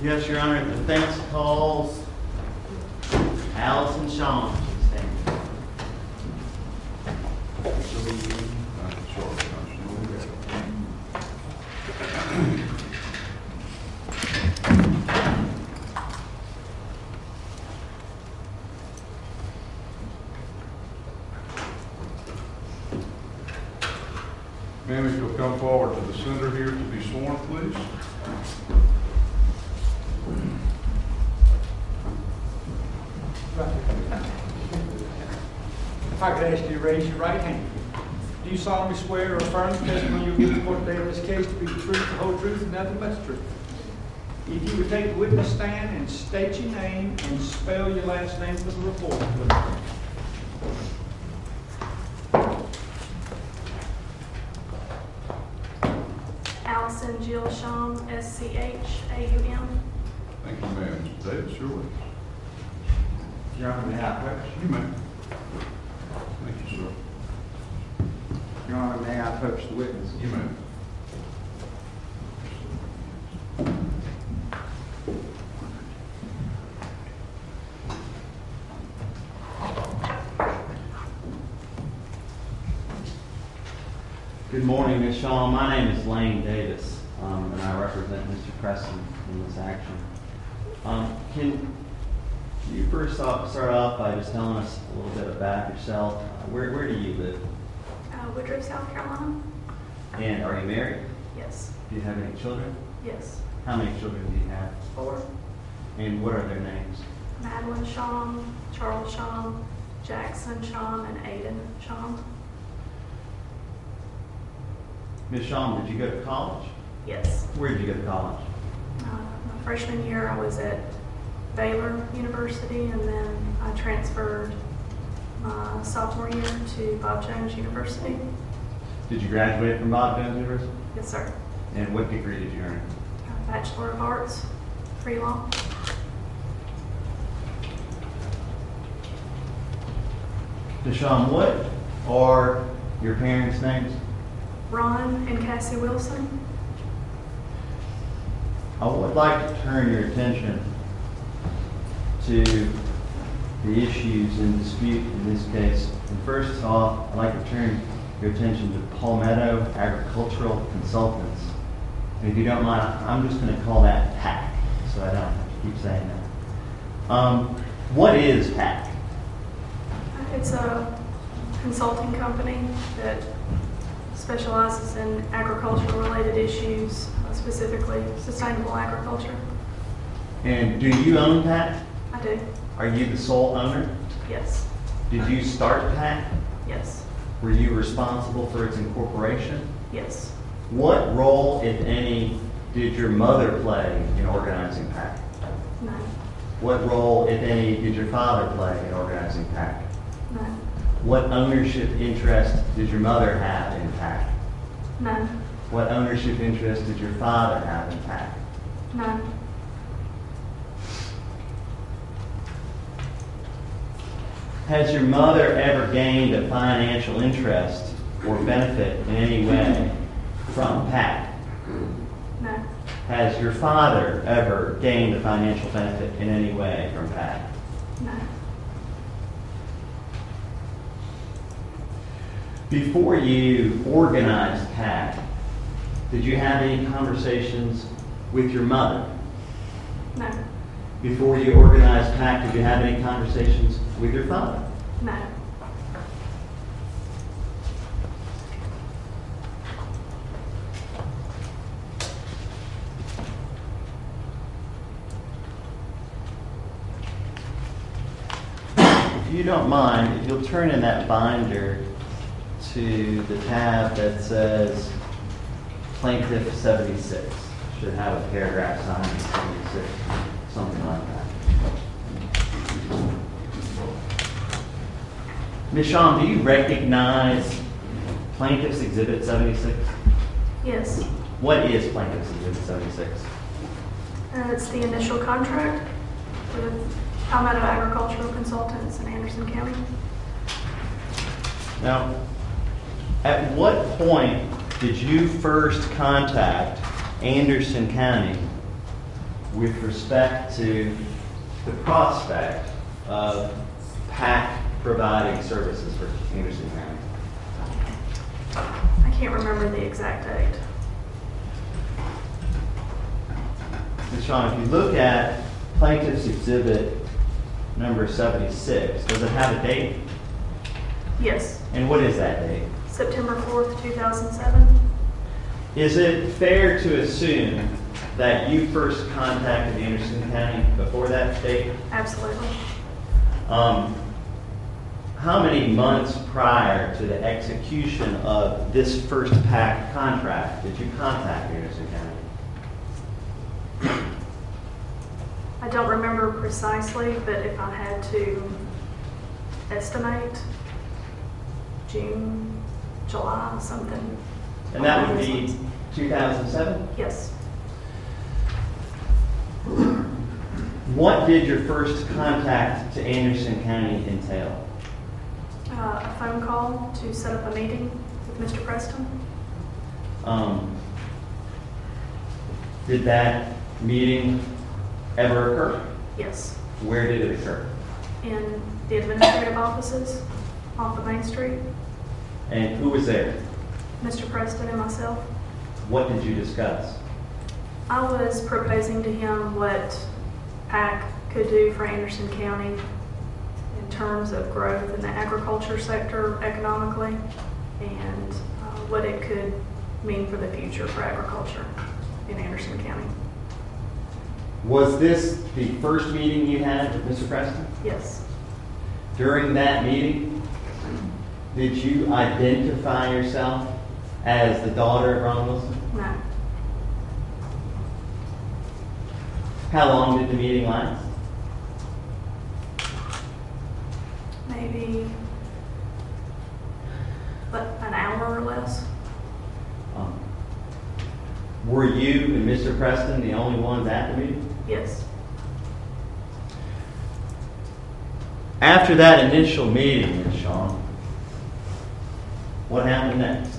Yes, Your Honor. The defense calls Allison Shaum to the stand. Ma'am, if you'll come forward to the center here to be sworn, please. If I could ask you to raise your right hand. Do you solemnly swear or affirm the testimony you'll give before today in this case to be the truth, the whole truth, and nothing but the truth? If you would take the witness stand and state your name and spell your last name for the report, please. Allison Jill Shaum, SCHAUM. Thank you, ma'am. Mr. Davis, your witness. Your Honor, may I approach? You may. Thank you, sir. Your Honor, may I approach the witness? You may. Good morning, Ms. Shaum. My name is Lane Davis, and I represent Mr. Preston in this action. Can you first start off by just telling us a little bit about yourself? Where do you live? Woodruff, South Carolina. And are you married? Yes. Do you have any children? Yes. How many children do you have? 4. And what are their names? Madeline Shaum, Charles Shaum, Jackson Shaum, and Aiden Shaum. Ms. Shaum, did you go to college? Yes. Where did you go to college? My freshman year I was at Baylor University, and then I transferred my sophomore year to Bob Jones University. Did you graduate from Bob Jones University? Yes, sir. And what degree did you earn? Bachelor of Arts, pre-law. Ms. Shaum, what are your parents' names? Ron and Cassie Wilson. I would like to turn your attention to the issues in dispute in this case. And first off, I'd like to turn your attention to Palmetto Agricultural Consultants. And if you don't mind, I'm just going to call that PAC, so I don't have to keep saying that. What is PAC? It's a consulting company that specializes in agricultural-related issues, specifically sustainable agriculture. And do you own PAC? I do. Are you the sole owner? Yes. Did you start PAC? Yes. Were you responsible for its incorporation? Yes. What role, if any, did your mother play in organizing PAC? No. What role, if any, did your father play in organizing PAC? No. What ownership interest did your mother have in PAC? None. What ownership interest did your father have in PAC? None. Has your mother ever gained a financial interest or benefit in any way from PAC? No. Has your father ever gained a financial benefit in any way from PAC? No. Before you organized PAC, did you have any conversations with your mother? No. Before you organized PAC, did you have any conversations with your father? No. If you don't mind, if you'll turn in that binder to the tab that says Plaintiff 76. Should have a paragraph signed 76, something like that. Ms. Shaum, do you recognize Plaintiff's Exhibit 76? Yes. What is Plaintiff's Exhibit 76? It's the initial contract with Palmetto Agricultural Consultants in Anderson County. Now, at what point did you first contact Anderson County with respect to the prospect of PAC providing services for Anderson County? I can't remember the exact date. Ms. Shaum, if you look at Plaintiff's Exhibit number 76, does it have a date? Yes, And what is that date? September 4th, 2007. Is it fair to assume that you first contacted Anderson County before that date? Absolutely. How many months prior to the execution of this first PAC contract did you contact Anderson County? I don't remember precisely, but if I had to estimate, June, July, something. And that would be 2007? Yes. What did your first contact to Anderson County entail? A phone call to set up a meeting with Mr. Preston. Did that meeting ever occur? Yes. Where did it occur? In the administrative offices off of Main Street. And who was there? Mr. Preston and myself. What did you discuss? I was proposing to him what PAC could do for Anderson County in terms of growth in the agriculture sector economically, and what it could mean for the future for agriculture in Anderson County. Was this the first meeting you had with Mr. Preston? Yes. During that meeting, did you identify yourself as the daughter of Ron Wilson? No. How long did the meeting last? Maybe an hour or less. Were you and Mr. Preston the only ones at the meeting? Yes. After that initial meeting, Ms. Shaum, what happened next?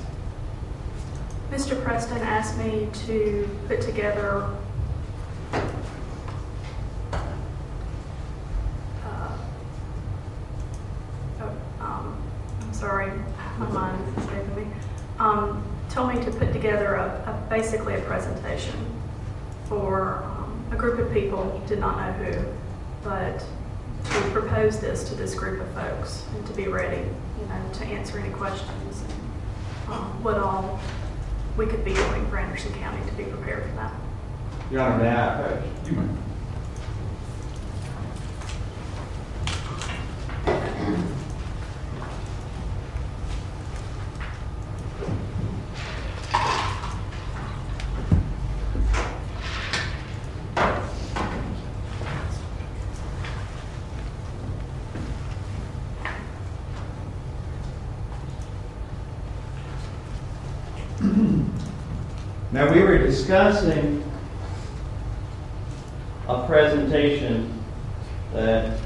Mr. Preston asked me to put together I'm sorry, my mind is escaping me. Told me to put together basically a presentation for a group of people, did not know who, but to propose this to this group of folks and to be ready, to answer any questions and what all we could be doing for Anderson County to be prepared for that. Your Honor, may I approach? You may. Now, we were discussing a presentation that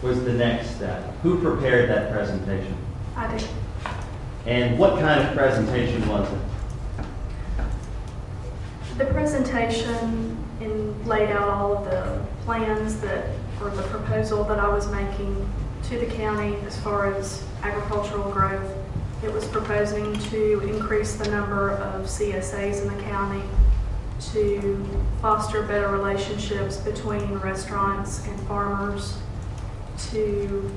was the next step. Who prepared that presentation? I did. And what kind of presentation was it? The presentation laid out all of the plans or the proposal that I was making to the county as far as agricultural growth. It was proposing to increase the number of CSAs in the county, to foster better relationships between restaurants and farmers, to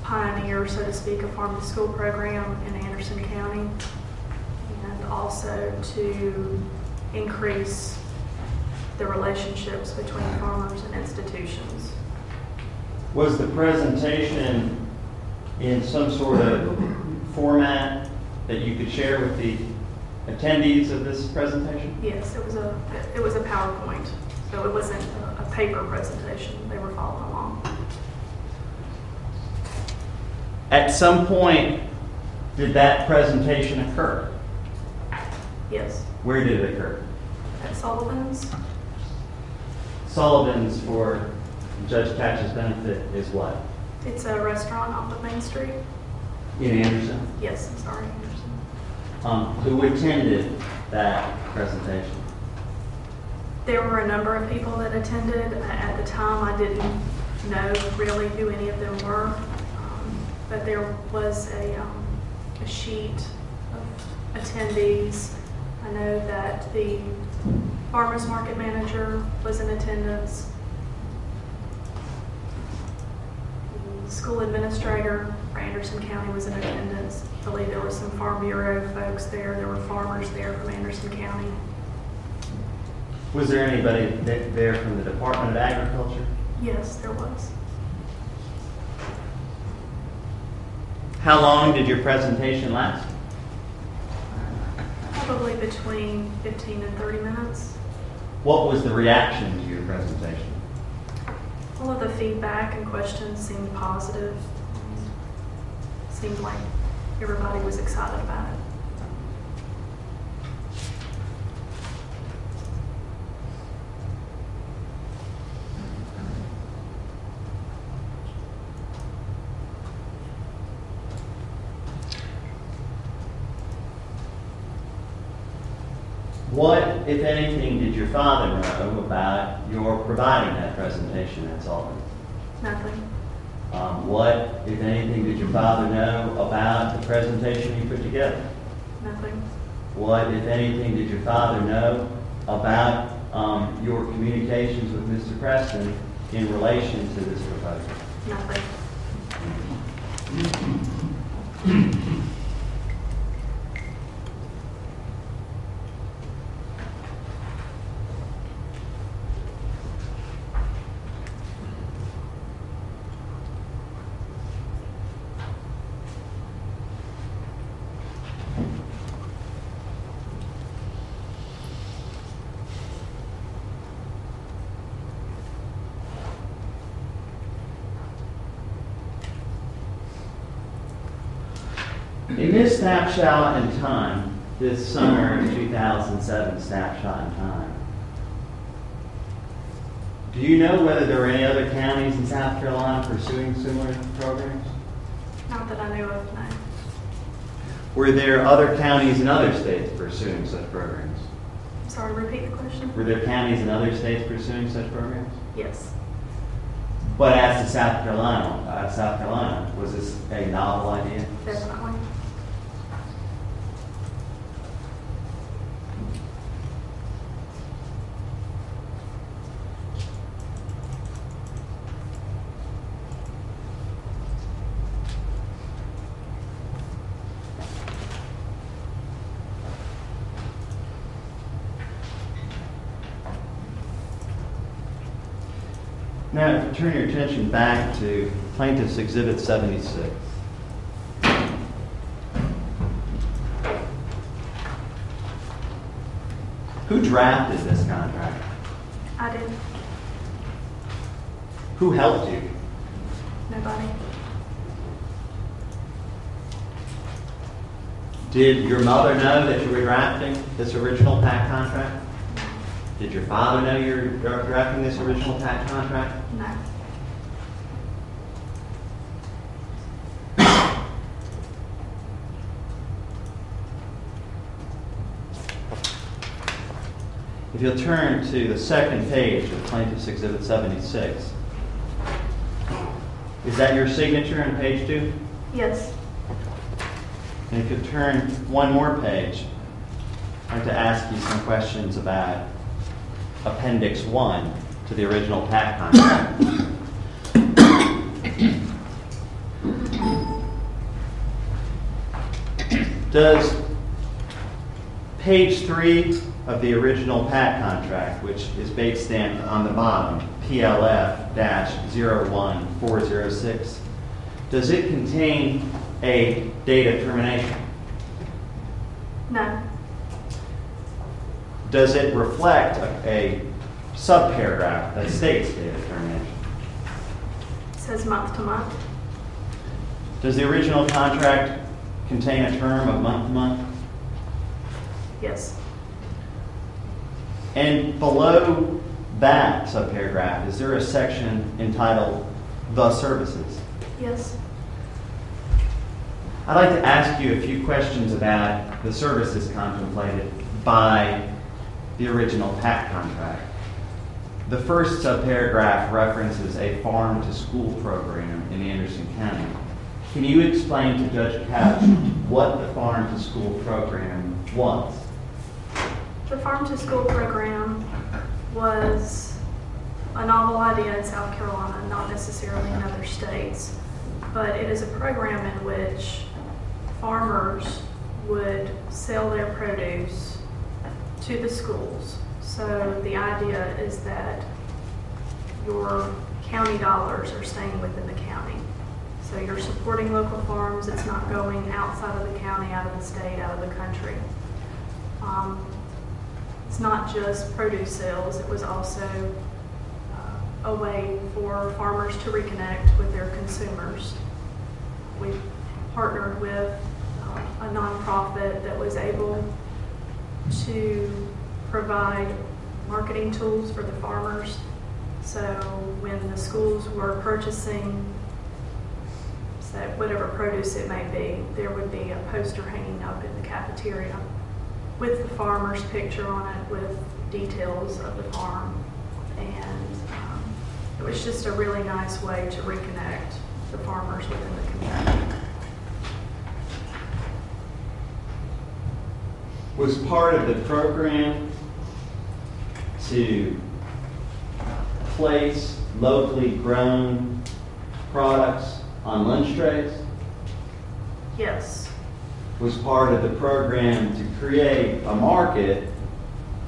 pioneer, so to speak, a farm-to-school program in Anderson County, and also to increase the relationships between farmers and institutions. Was the presentation in some sort of format that you could share with the attendees of this presentation? Yes, it was a PowerPoint, so it wasn't a paper presentation. They were following along. At some point, did that presentation occur? Yes, Where did it occur? at Sullivan's. Sullivan's, for Judge Patch's benefit, is what? It's a restaurant off of Main Street. In Anderson? Yes, I'm sorry, Anderson. Who attended that presentation? There were a number of people that attended. At the time, I didn't know really who any of them were, but there was a sheet of attendees. I know that the farmers market manager was in attendance. The school administrator for Anderson County was in attendance. I believe there were some Farm Bureau folks there. There were farmers there from Anderson County. Was there anybody there from the Department of Agriculture? Yes, there was. How long did your presentation last? Probably between 15 and 30 minutes. What was the reaction to your presentation? All of the feedback and questions seemed positive. Seemed like everybody was excited about it. What, if anything, did your father know about your providing that presentation at Sullivan? Nothing. What, if anything, did your father know about the presentation you put together? Nothing. What, if anything, did your father know about your communications with Mr. Preston in relation to this proposal? Nothing. In this snapshot in time, this summer of 2007 snapshot in time, do you know whether there were any other counties in South Carolina pursuing similar programs? Not that I knew of, no. Were there other counties in other states pursuing such programs? Sorry, repeat the question? Were there counties in other states pursuing such programs? Yes. But as to South Carolina, was this a novel idea? Definitely. Now, turn your attention back to Plaintiff's Exhibit 76. Who drafted this contract? I did. Who helped you? Nobody. Did your mother know that you were drafting this original PAC contract? Did your father know you were drafting this original PAC contract? No. If you'll turn to the second page of Plaintiff's Exhibit 76, is that your signature on page 2? Yes. And if you'll turn one more page, I'd like to ask you some questions about Appendix 1 to the original PAC contract. Does page 3 of the original PAC contract, which is bait stamped on the bottom, PLF-01406, does it contain a date of termination? No. Does it reflect a subparagraph that states date of termination? It says month to month. Does the original contract contain a term of month to month? Yes. And below that subparagraph, is there a section entitled The Services? Yes. I'd like to ask you a few questions about the services contemplated by the original PAC contract. The first subparagraph references a farm-to-school program in Anderson County. Can you explain to Judge Couch what the farm-to-school program was? The farm-to-school program was a novel idea in South Carolina, not necessarily in other states, but it is a program in which farmers would sell their produce to the schools. So the idea is that your county dollars are staying within the county. So you're supporting local farms. It's not going outside of the county, out of the state, out of the country. It's not just produce sales. It was also a way for farmers to reconnect with their consumers. We partnered with a nonprofit that was able to provide marketing tools for the farmers. So when the schools were purchasing, say, whatever produce it may be, there would be a poster hanging up in the cafeteria with the farmer's picture on it, with details of the farm. And it was just a really nice way to reconnect the farmers within the community. Was part of the program to place locally grown products on lunch trays? Yes, Was part of the program to create a market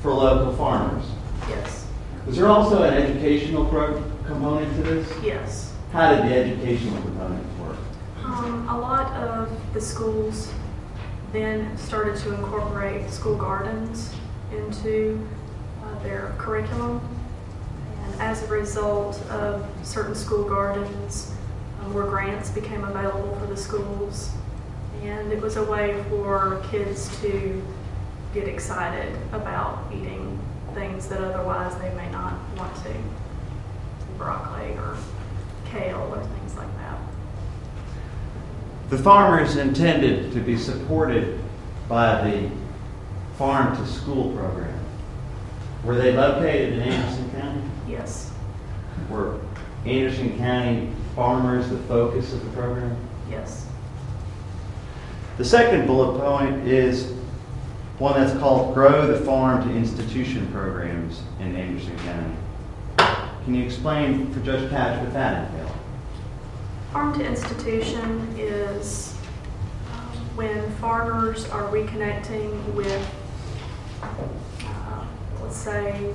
for local farmers? yes, Was there also an educational component to this? yes. How did the educational component work? A lot of the schools then started to incorporate school gardens into their curriculum. And as a result of certain school gardens, more grants became available for the schools. And it was a way for kids to get excited about eating things that otherwise they may not want to. Broccoli or kale or things like that. The farmers intended to be supported by the Farm to School program. Were they located in Anderson County? Yes, Were Anderson County farmers the focus of the program? yes. The second bullet point is one that's called Grow the Farm to Institution programs in Anderson County. Can you explain for Judge Couch what that entails? Farm to institution is when farmers are reconnecting with, let's say,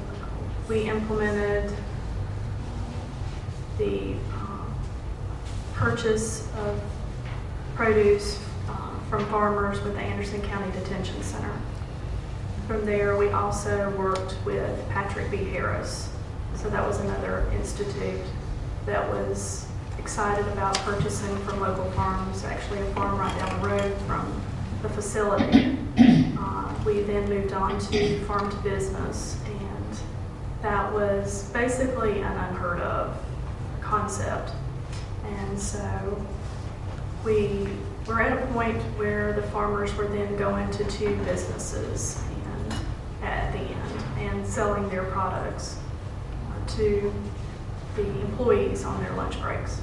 we implemented the purchase of produce from farmers with the Anderson County Detention Center. From there, we also worked with Patrick B. Harris. So that was another institute that was excited about purchasing from local farms, actually a farm right down the road from the facility. We then moved on to farm to business, and that was basically an unheard of concept. And so we were at a point where the farmers were then going to two businesses and at the end and selling their products to the employees on their lunch breaks.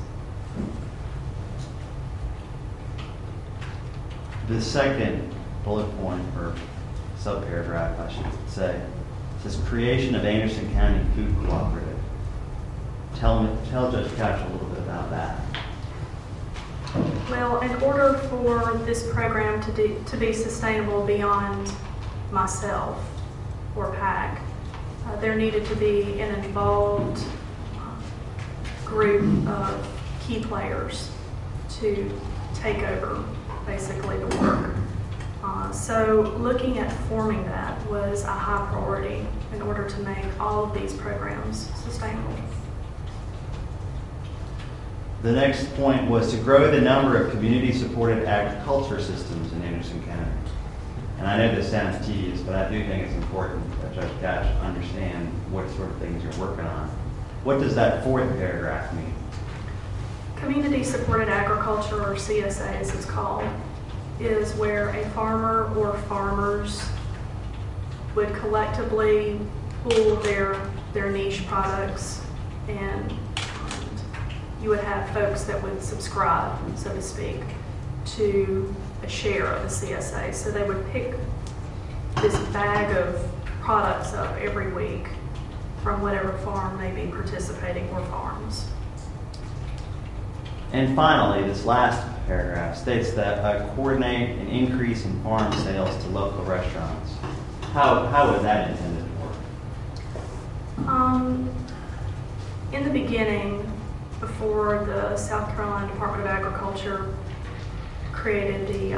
The second bullet point, or subparagraph, I should say, says creation of Anderson County Food Cooperative. Tell Judge Couch a little bit about that. Well, in order for this program to be sustainable beyond myself or PAC, there needed to be an involved group of key players to take over basically the work. So looking at forming that was a high priority in order to make all of these programs sustainable. The next point was to grow the number of community-supported agriculture systems in Anderson County. And I know this sounds tedious, but I do think it's important that Judge Couch understand what sort of things you're working on. What does that fourth paragraph mean? Community-supported agriculture, or CSA as it's called, is where a farmer or farmers would collectively pool their their niche products, and you would have folks that would subscribe, so to speak, to a share of the CSA. So they would pick this bag of products up every week from whatever farm may be participating or farms. And finally, this last paragraph states that coordinate an increase in farm sales to local restaurants. How was that intended to work? In the beginning, before the South Carolina Department of Agriculture created the,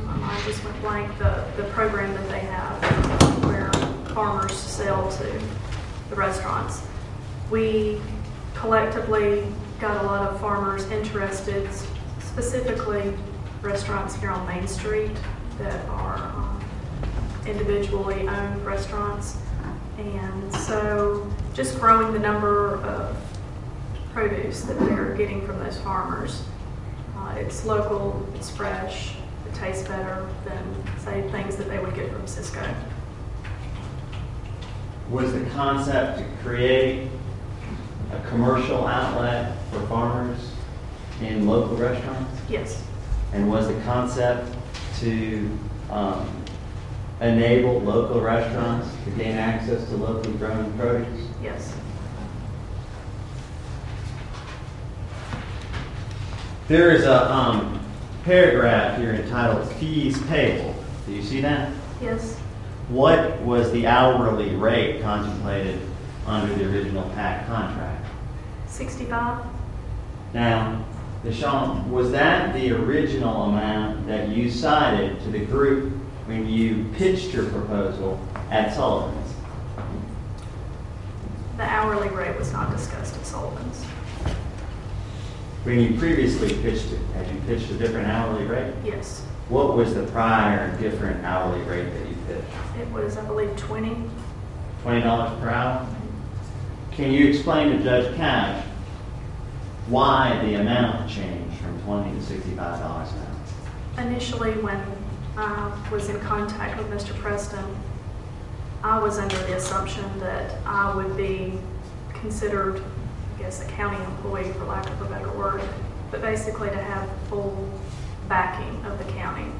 I just went blank, the program that they have where farmers sell to the restaurants, we collectively got a lot of farmers interested, specifically restaurants here on Main Street that are individually owned restaurants. And so just growing the number of produce that they're getting from those farmers. It's local, it's fresh, it tastes better than, say, things that they would get from Cisco. Was the concept to create a commercial outlet for farmers in local restaurants? Yes. And was the concept to enable local restaurants to gain access to locally grown produce? Yes. There is a paragraph here entitled Fees Payable. Do you see that? Yes. What was the hourly rate contemplated under the original PAC contract? 65? Now, Shaum, was that the original amount that you cited to the group when you pitched your proposal at Sullivan's? The hourly rate was not discussed at Sullivan's. When you previously pitched it, had you pitched a different hourly rate? Yes. What was the prior different hourly rate that you pitched? It was, I believe, 20. $20 per hour? Can you explain to Judge Cash why the amount changed from $20 to $65 an hour? Initially, when I was in contact with Mr. Preston, I was under the assumption that I would be considered, I guess, a county employee, for lack of a better word, but basically to have full backing of the county.